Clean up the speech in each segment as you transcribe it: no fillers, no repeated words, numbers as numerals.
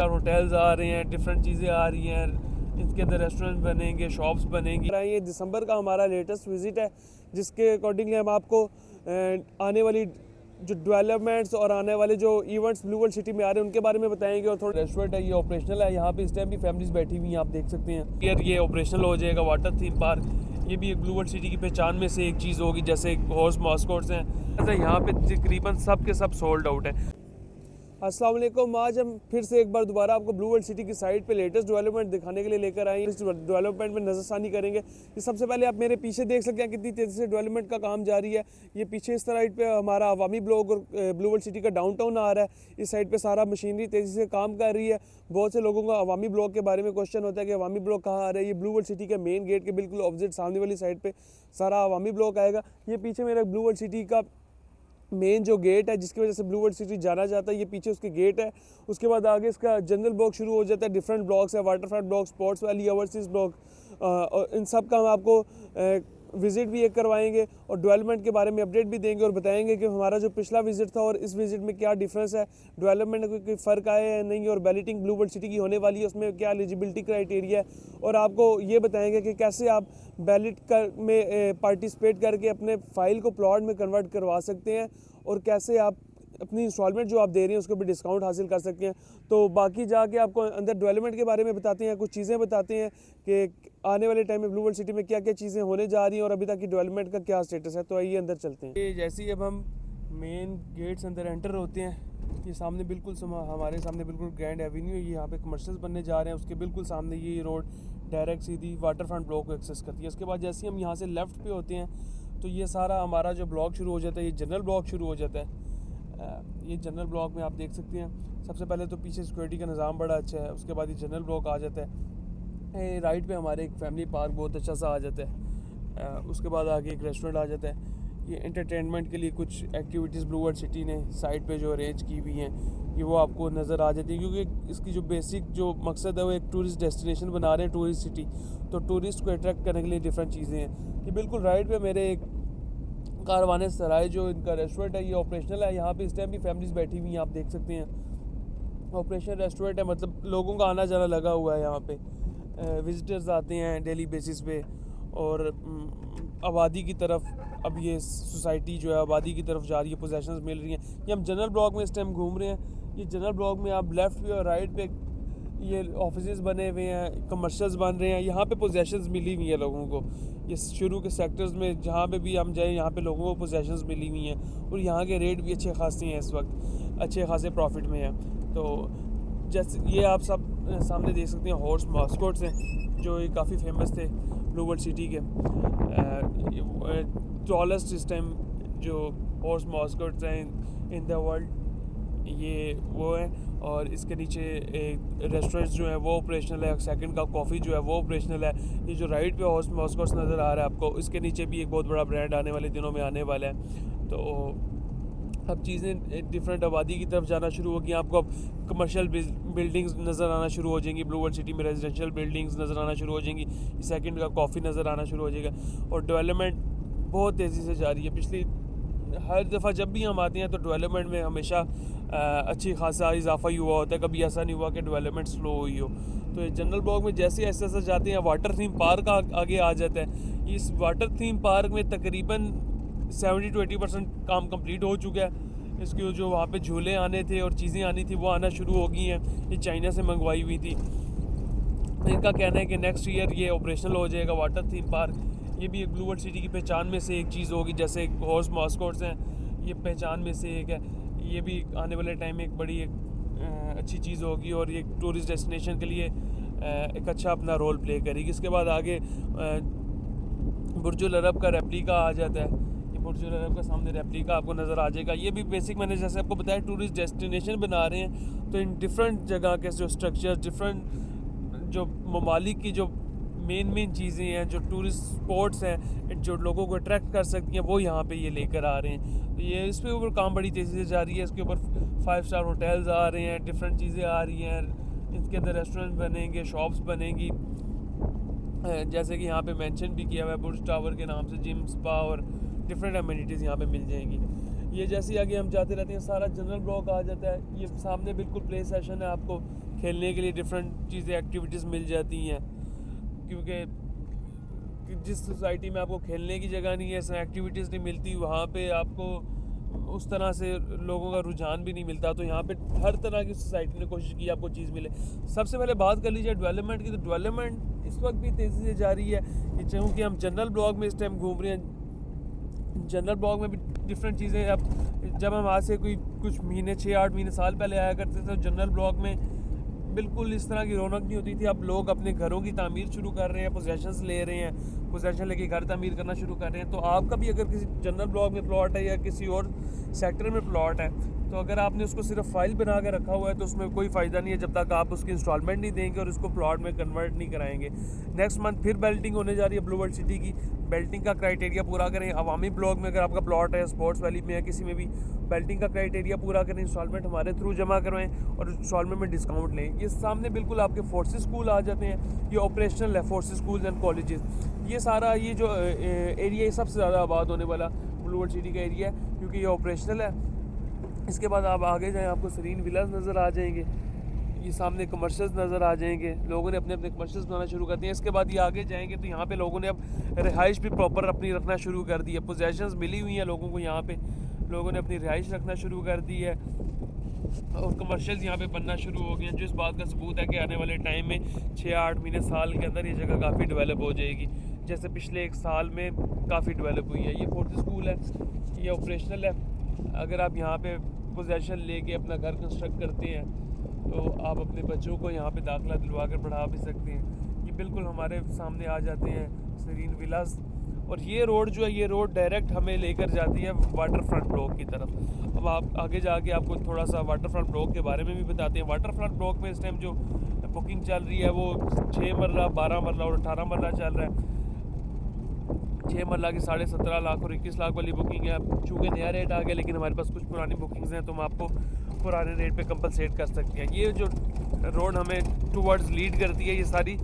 Hotels आ रहे हैं, different चीज़ें आ रही हैं, इसके अंदर रेस्टोरेंट बनेंगे, शॉप्स बनेंगी। ये दिसंबर का हमारा लेटेस्ट विज़िट है, जिसके अकॉर्डिंगली हम आपको आने वाली जो डेवलपमेंट्स और आने वाले जो इवेंट्स ब्लू वर्ल्ड सिटी में आ रहे हैं उनके बारे में बताएंगे। और थोड़ा रेस्टोरेंट है, ये ऑपरेशनल है, यहाँ पे इस टाइम भी फैमिलीज बैठी हुई हैं, आप देख सकते हैं। यार ये ऑपरेशनल हो जाएगा। वाटर थीम पार्क, ये भी एक ब्लू वर्ल्ड सिटी की पहचान में से एक चीज़ होगी। जैसे हॉर्स मास्कोट्स हैं, जैसे यहाँ पे तकरीबन सब के सब सोल्ड आउट है। अस्सलाम वालेकुम। आज हम फिर से एक बार दोबारा आपको ब्लू वर्ल्ड सिटी की साइड पे लेटेस्ट डेवलपमेंट दिखाने के लिए लेकर आए हैं। इस डेवलपमेंट में नज़रसानी करेंगे। ये सबसे पहले आप मेरे पीछे देख सकते हैं कितनी तेज़ी से डेवलपमेंट का काम जारी है। ये पीछे इस साइड पे हमारा अवामी ब्लॉक और ब्लू वर्ल्ड सिटी का डाउनटाउन आ रहा है। इस साइड पे सारा मशीनरी तेज़ी से काम कर रही है। बहुत से लोगों का अवामी ब्लॉक के बारे में क्वेश्चन होता है कि अवामी ब्लॉक कहाँ आ रहा है। ये ब्लू वर्ल्ड सिटी के मेन गेट के बिल्कुल ऑपोजिट सामने वाली साइड पर सारा अवामी ब्लॉक आएगा। ये पीछे मेरा ब्लू वर्ल्ड सिटी का मेन जो गेट है, जिसकी वजह से ब्लू वर्ल्ड सिटी जाना जाता है, ये पीछे उसके गेट है। उसके बाद आगे इसका जनरल ब्लॉक शुरू हो जाता है। डिफरेंट ब्लॉक्स है, waterfront block, sports valley, overseas block, और इन सब का हम आपको विज़िट भी एक करवाएंगे और डेवलपमेंट के बारे में अपडेट भी देंगे और बताएंगे कि हमारा जो पिछला विज़िट था और इस विज़िट में क्या डिफरेंस है, डेवलपमेंट में कोई फ़र्क आया है नहीं, और बैलेटिंग ब्लू वर्ल्ड सिटी की होने वाली है, उसमें क्या एलिजिबिलिटी क्राइटेरिया है। और आपको ये बताएंगे कि कैसे आप बैलेट कर में पार्टिसिपेट करके अपने फ़ाइल को प्लॉट में कन्वर्ट करवा सकते हैं, और कैसे आप अपनी इंस्टॉलमेंट जो आप दे रहे हैं उसको भी डिस्काउंट हासिल कर सकते हैं। तो बाकी जाके आपको अंदर डेवलपमेंट के बारे में बताते हैं, कुछ चीज़ें बताते हैं कि आने वाले टाइम में ब्लू वर्ल्ड सिटी में क्या क्या चीज़ें होने जा रही हैं और अभी तक की डेवलपमेंट का क्या स्टेटस है। तो आइए अंदर चलते हैं। ये जैसे ही अब हम मेन गेट्स अंदर एंटर होते हैं, ये सामने बिल्कुल हमारे सामने बिल्कुल ग्रैंड एवेन्यू है। ये यहाँ पे कमर्शियल्स बनने जा रहे हैं। उसके बिल्कुल सामने ये रोड डायरेक्ट सीधी वाटरफ्रंट ब्लॉक को एक्सेस करती है। उसके बाद जैसे ही हम यहाँ से लेफ़्ट पे होते हैं तो ये सारा हमारा जो ब्लॉक शुरू हो जाता है, ये जनरल ब्लॉक शुरू हो जाता है। ये जनरल ब्लॉक में आप देख सकते हैं, सबसे पहले तो पीछे सिक्योरिटी का निज़ाम बड़ा अच्छा है। उसके बाद ये जनरल ब्लॉक आ जाता है। राइट पे हमारे एक फैमिली पार्क बहुत अच्छा सा आ जाता है। उसके बाद आगे एक रेस्टोरेंट आ जाता है। ये एंटरटेनमेंट के लिए कुछ एक्टिविटीज़ ब्लू वर्ल्ड सिटी ने साइड पे जो अरेंज की हुई हैं, ये वो आपको नज़र आ जाती है, क्योंकि इसकी जो बेसिक जो मकसद है वो एक टूरिस्ट डेस्टिनेशन बना रहे हैं, टूरिस्ट सिटी। तो टूरिस्ट को अट्रैक्ट करने के लिए डिफरेंट चीज़ें हैं। ये बिल्कुल राइट पे मेरे एक कारवाने सराय जो इनका रेस्टोरेंट है, ये ऑपरेशनल है। यहाँ पे इस टाइम भी फैमिलीज बैठी हुई हैं, आप देख सकते हैं। ऑपरेशनल रेस्टोरेंट है, मतलब लोगों का आना जाना लगा हुआ है। यहाँ पे विजिटर्स आते हैं डेली बेसिस पे। और आबादी की तरफ अब ये सोसाइटी जो है आबादी की तरफ जा रही है, पोजेशंस मिल रही हैं। ये हम जनरल ब्लॉक में इस टाइम घूम रहे हैं। ये जनरल ब्लॉक में आप लेफ़्ट पे और राइट पे ये ऑफिसेज बने हुए हैं, कमर्शियल्स बन रहे हैं। यहाँ पे पोजेशंस मिली हुई हैं लोगों को। ये शुरू के सेक्टर्स में जहाँ पे भी हम जाएँ, यहाँ पे लोगों को पोजेशंस मिली हुई हैं, और यहाँ के रेट भी अच्छे खासे हैं, इस वक्त अच्छे खासे प्रॉफिट में हैं। तो जैसे ये आप सब सामने देख सकते हैं, हॉर्स मास्कोट्स हैं जो काफ़ी फेमस थे ब्लू वर्ल्ड सिटी के। टॉलेस्ट इस टाइम जो हॉर्स मास्कोट्स हैं इन द वर्ल्ड, ये वो है। और इसके नीचे एक रेस्टोरेंट्स जो है वो ऑपरेशनल है। सेकंड का कॉफ़ी जो है वो ऑपरेशनल है। ये जो राइट पे हॉर्स मास्कोट्स नज़र आ रहा है आपको, इसके नीचे भी एक बहुत बड़ा ब्रांड आने वाले दिनों में आने वाला है। तो अब चीज़ें डिफरेंट आबादी की तरफ जाना शुरू होगी। आपको अब कमर्शियल बिल्डिंग्स नज़र आना शुरू हो जाएंगी। ब्लू वर्ल्ड सिटी में रेजिडेंशियल बिल्डिंग्स नज़र आना शुरू हो जाएंगी। सेकंड का कॉफ़ी नज़र आना शुरू हो जाएगा। और डेवलपमेंट बहुत तेज़ी से जारी है। पिछली हर दफ़ा जब भी हम आते हैं तो डेवलपमेंट में हमेशा अच्छी खासा इजाफा ही हुआ होता है। कभी ऐसा नहीं हुआ कि डेवलपमेंट स्लो हुई हो। तो ये जनरल ब्लॉक में जैसे ऐसे ऐसे जाते हैं, वाटर थीम पार्क आगे आ जाता है। इस वाटर थीम पार्क में तकरीबन 70 to 80% काम कंप्लीट हो चुका है। इसके जो वहाँ पे झूले आने थे और चीज़ें आनी थी वो आना शुरू हो गई हैं। ये चाइना से मंगवाई हुई थी। इनका कहना है कि नेक्स्ट ईयर ये ऑपरेशनल हो जाएगा वाटर थीम पार्क। ये भी एक ब्लू वर्ल्ड सिटी की पहचान में से एक चीज़ होगी। जैसे हॉर्स मास्कोट्स हैं, ये पहचान में से एक है। ये भी आने वाले टाइम में एक बड़ी अच्छी चीज़ होगी और ये टूरिस्ट डेस्टिनेशन के लिए एक अच्छा अपना रोल प्ले करेगी। इसके बाद आगे बुर्जुल अरब का रेप्लिका आ जाता है। ये बुर्जुल अरब का सामने रेप्लिका आपको नज़र आ जाएगा। ये भी बेसिक मैंने जैसे आपको बताया टूरिस्ट डेस्टिनेशन बना रहे हैं, तो इन डिफरेंट जगह के जो स्ट्रक्चर, डिफरेंट जो ममालिक की जो मेन चीज़ें हैं, जो टूरिस्ट स्पॉट्स हैं जो लोगों को अट्रैक्ट कर सकती हैं, वो यहाँ पे ये लेकर आ रहे हैं। तो ये इस पे ऊपर काम बड़ी तेज़ी से जारी है। इसके ऊपर 5 स्टार होटल्स आ रहे हैं, डिफरेंट चीज़ें आ रही हैं, इसके अंदर रेस्टोरेंट बनेंगे, शॉप्स बनेंगी। जैसे कि यहाँ पे मेंशन भी किया हुआ है बुर्ज टावर के नाम से, जिम, स्पा और डिफरेंट अमेनिटीज़ यहाँ पे मिल जाएंगी। ये जैसे आगे हम जाते रहते हैं सारा जनरल ब्लॉक आ जाता है। ये सामने बिल्कुल प्ले सेशन है, आपको खेलने के लिए डिफरेंट चीज़ें एक्टिविटीज़ मिल जाती हैं, क्योंकि जिस सोसाइटी में आपको खेलने की जगह नहीं है, एक्टिविटीज़ नहीं मिलती, वहाँ पे आपको उस तरह से लोगों का रुझान भी नहीं मिलता। तो यहाँ पे हर तरह की सोसाइटी ने कोशिश की आपको चीज़ मिले। सबसे पहले बात कर लीजिए डेवलपमेंट की, तो डेवलपमेंट इस वक्त भी तेज़ी से जारी है। कि चूँकि हम जनरल ब्लॉक में इस टाइम घूम रहे हैं, जनरल ब्लॉक में भी डिफरेंट चीज़ें, अब जब हम आज से कोई कुछ महीने 6-8 महीने साल पहले आया करते थे, तो जनरल ब्लॉक में बिल्कुल इस तरह की रौनक नहीं होती थी। अब लोग अपने घरों की तामीर शुरू कर रहे हैं, पोजेशंस ले रहे हैं, पोजेशन लेके घर तामीर करना शुरू कर रहे हैं। तो आपका भी अगर किसी जनरल ब्लॉक में प्लॉट है या किसी और सेक्टर में प्लॉट है, तो अगर आपने उसको सिर्फ फाइल बना के रखा हुआ है तो उसमें कोई फ़ायदा नहीं है जब तक आप उसकी इंस्टॉलमेंट नहीं देंगे और उसको प्लॉट में कन्वर्ट नहीं कराएंगे। नेक्स्ट मंथ फिर बेल्टिंग होने जा रही है ब्लू वर्ल्ड सिटी की। बेल्टिंग का क्राइटेरिया पूरा करें। अवामी ब्लॉक में अगर आपका प्लॉट है, स्पोर्ट्स वैली में है, किसी में भी बेल्टिंग का क्राइटेरिया पूरा करें, इंस्टॉलमेंट हमारे थ्रू जमा करवाएं और इंस्टॉलमेंट में डिस्काउंट लें। ये सामने बिल्कुल आपके फोर्सेस स्कूल आ जाते हैं, ये ऑपरेशनल है, फोर्सेस स्कूल एंड कॉलेजेस। ये सारा ये जो एरिया सबसे ज़्यादा आबाद होने वाला ब्लू वर्ल्ड सिटी का एरिया है, क्योंकि ये ऑपरेशनल है। इसके बाद आप आगे जाएँ, आपको सरीन विलास नज़र आ जाएंगे, ये सामने कमर्शियल्स नज़र आ जाएंगे। लोगों ने अपने अपने कमर्शियल्स बनाना शुरू कर दिए। इसके बाद ये आगे जाएंगे तो यहाँ पे लोगों ने अब रिहाइश भी प्रॉपर अपनी रखना शुरू कर दी है। पोजेशंस मिली हुई हैं लोगों को, यहाँ पे लोगों ने अपनी रिहाइश रखना शुरू कर दी है और कमर्शियल्स यहाँ पे बनना शुरू हो गए हैं, जो इस बात का सबूत है कि आने वाले टाइम में 6-8 महीने साल के अंदर ये जगह काफ़ी डेवलप हो जाएगी, जैसे पिछले 1 साल में काफ़ी डेवलप हुई है। ये फोर्थ स्कूल है, ये ऑपरेशनल है। अगर आप यहाँ पे पोजेशन लेके अपना घर कंस्ट्रक्ट करते हैं तो आप अपने बच्चों को यहाँ पे दाखिला दिलवा कर पढ़ा भी सकते हैं। ये बिल्कुल हमारे सामने आ जाते हैं सरीन विलास। और ये रोड जो है, ये रोड डायरेक्ट हमें लेकर जाती है वाटर फ्रंट ब्लॉक की तरफ। अब आप आगे जाके आपको थोड़ा सा वाटर फ्रंट ब्लॉक के बारे में भी बताते हैं। वाटर फ्रंट ब्लॉक में इस टाइम जो बुकिंग चल रही है वो 6 मरला, 12 मरला और 18 मरला चल रहा है। 6 मरला की 17.5 लाख और 21 लाख वाली बुकिंग है। चूँकि नया रेट आ गया, लेकिन हमारे पास कुछ पुरानी बुकिंग्स हैं तो हम आपको पुराने रेट पे कंपनसेट कर सकते हैं। ये जो रोड हमें टूवर्ड्स लीड करती है, ये सारी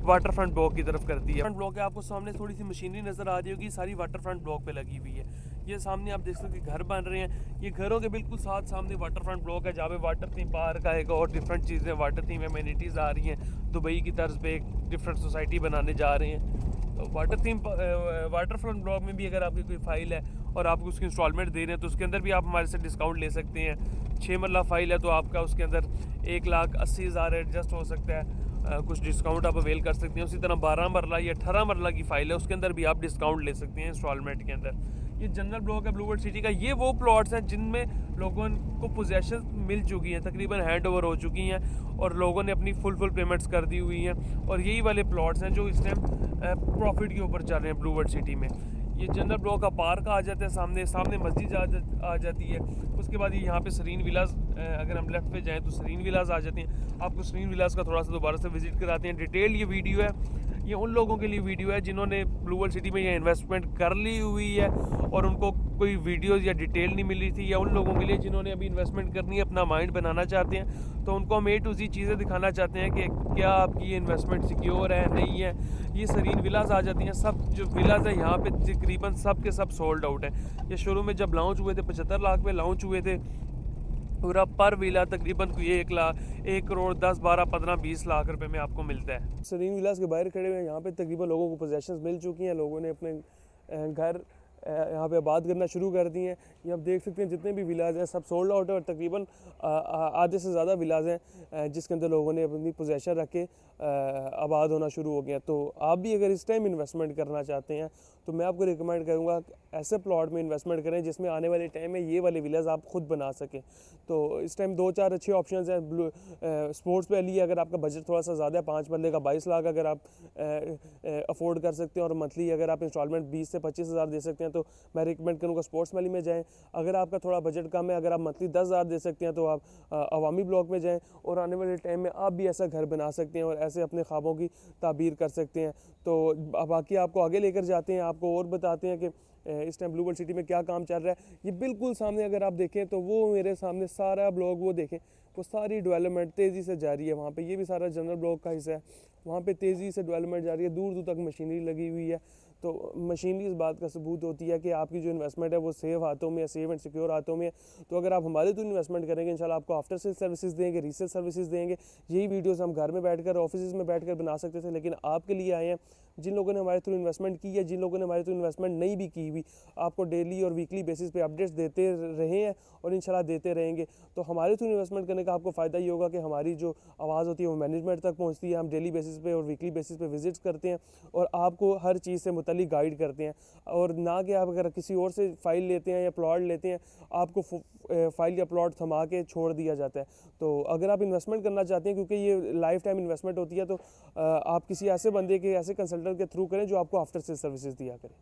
वाटर फ्रंट ब्लॉक की तरफ करती है। फ्रंट ब्लॉक है, आपको सामने थोड़ी सी मशीनरी नज़र आ रही होगी, सारी वाटर फ्रंट ब्लॉक पे लगी हुई है। ये सामने आप देख सकते हैं घर बन रहे हैं। ये घरों के बिल्कुल साथ सामने वाटर फ्रंट ब्लॉक है, जहाँ पे वाटर थीम पार्क आएगा और डिफरेंट चीज़ें वाटर थीम एमिनिटीज़ आ रही हैं। दुबई की तर्ज पे एक डिफरेंट सोसाइटी बनाने जा रहे हैं। तो water theme water front block में भी अगर आपकी कोई फाइल है और आप उसकी इंस्टॉलमेंट दे रहे हैं तो उसके अंदर भी आप हमारे से डिस्काउंट ले सकते हैं। 6 मरला फाइल है तो आपका उसके अंदर 1,80,000 एडजस्ट हो सकता है, कुछ डिस्काउंट आप अवेल कर सकते हैं। उसी तरह 12 मरला या 18 मरला की फ़ाइल है, उसके अंदर भी आप डिस्काउंट ले सकते हैं इंस्टॉलमेंट के अंदर। ये जनरल ब्लॉक है ब्लू वर्ल्ड सिटी का। ये वो प्लॉट्स हैं जिनमें लोगों को पोजेशन मिल चुकी हैं, तकरीबन हैंड ओवर हो चुकी हैं और लोगों ने अपनी फुल पेमेंट्स कर दी हुई हैं। और यही वाले प्लॉट्स हैं जो इस टाइम प्रॉफिट के ऊपर चल रहे हैं ब्लू वर्ल्ड सिटी में। ये जनरल ब्लॉक का पार्क आ जाता है, सामने मस्जिद आ जाती है। उसके बाद ये यहाँ पे सरीन विलास, अगर हम लेफ्ट पे जाएं तो सरीन विलास आ जाते हैं। आपको सरीन विलास का थोड़ा सा दोबारा से विजिट कराते हैं। डिटेल ये वीडियो है, ये उन लोगों के लिए वीडियो है जिन्होंने ब्लू वर्ल्ड सिटी में ये इन्वेस्टमेंट कर ली हुई है और उनको कोई वीडियोस या डिटेल नहीं मिली थी, या उन लोगों के लिए जिन्होंने अभी इन्वेस्टमेंट करनी है, अपना माइंड बनाना चाहते हैं, तो उनको हम A to Z चीज़ें दिखाना चाहते हैं कि क्या आपकी ये इन्वेस्टमेंट सिक्योर है, नहीं है। ये सरीन विलास आ जाती हैं। सब जो विलास है यहाँ पे तकरीबन सब के सब सोल्ड आउट है। ये शुरू में जब लॉन्च हुए थे 75 लाख पे लॉन्च हुए थे, पूरा पर विला तकरीबन 1 करोड़ 10, 12, 15, 20 लाख रुपए में आपको मिलता है। सरीन विलास के बाहर खड़े हुए हैं, यहाँ पे तकरीबन लोगों को पोजेशंस मिल चुकी हैं। लोगों ने अपने घर यहाँ पे आबाद करना शुरू कर दिए हैं। ये आप देख सकते हैं जितने भी विलाज हैं सब सोल्ड आउट है और तकरीबन आधे से ज़्यादा विलाज हैं जिसके अंदर लोगों ने अपनी पोजेशन रख के आबाद होना शुरू हो गया। तो आप भी अगर इस टाइम इन्वेस्टमेंट करना चाहते हैं तो मैं आपको रिकमेंड करूँगा ऐसे प्लॉट में इन्वेस्टमेंट करें जिसमें आने वाले टाइम में ये वाले विलाज आप खुद बना सकें। तो इस टाइम 2-4 अच्छे ऑप्शंस हैं। स्पोर्ट्स वैली, अगर आपका बजट थोड़ा सा ज़्यादा है, 5 मरले का 22 लाख अगर आप अफोर्ड कर सकते हैं और मंथली अगर आप इंस्टॉलमेंट 20 से 25 हज़ार दे सकते हैं तो मैं रिकमेंड करूँगा स्पोर्ट्स वैली में जाएं। अगर आपका थोड़ा बजट कम है, अगर आप मंथली 10,000 दे सकते हैं तो आप अवामी ब्लॉक में जाएं और आने वाले टाइम में आप भी ऐसा घर बना सकते हैं और ऐसे अपने ख्वाबों की ताबीर कर सकते हैं। तो बाकी आपको आगे लेकर जाते हैं, आपको और बताते हैं कि इस टाइम ब्लू वर्ल्ड सिटी में क्या काम चल रहा है। ये बिल्कुल सामने अगर आप देखें तो वो मेरे सामने सारा ब्लॉग वो देखें, वो सारी डेवलपमेंट तेज़ी से जारी है वहाँ पे। ये भी सारा जनरल ब्लॉक का हिस्सा है, वहाँ पे तेज़ी से डेवलपमेंट जारी है, दूर दूर तक मशीनरी लगी हुई है। तो मशीनरी इस बात का सबूत होती है कि आपकी जो इन्वेस्टमेंट है वो सेव हाथों में है, सेव एंड सिक्योर हाथों में है। तो अगर आप हमारे थ्रू इन्वेस्टमेंट करेंगे, इंशाल्लाह आपको आफ्टर सेल सर्विसेज देंगे, रीसेल सर्विसेज देंगे। यही वीडियोस हम घर में बैठकर ऑफिस में बैठकर बना सकते थे, लेकिन आपके लिए आए हैं। जिन लोगों ने हमारे थ्रू इन्वेस्टमेंट की है, जिन लोगों ने हमारे थ्रू इन्वेस्टमेंट नहीं भी की हुई, आपको डेली और वीकली बेसिस पे अपडेट्स देते रहे हैं और इंशाल्लाह देते रहेंगे। तो हमारे थ्रू इन्वेस्टमेंट करने का आपको फ़ायदा ये होगा कि हमारी जो आवाज़ होती है वो मैनेजमेंट तक पहुंचती है। हम डेली बेसिस पे और वीकली बेसिस पे विजिट्स करते हैं और आपको हर चीज़ से मुतल्लिक गाइड करते हैं। और ना कि आप अगर किसी और से फ़ाइल लेते हैं या प्लॉट लेते हैं, आपको फ़ाइल या प्लॉट थमा के छोड़ दिया जाता है। तो अगर आप इन्वेस्टमेंट करना चाहते हैं, क्योंकि ये लाइफ टाइम इन्वेस्टमेंट होती है, तो आप किसी ऐसे बंदे के, ऐसे कंसल्टेंट के थ्रू करें जो आपको आफ्टर सेल सर्विसेज दिया करें।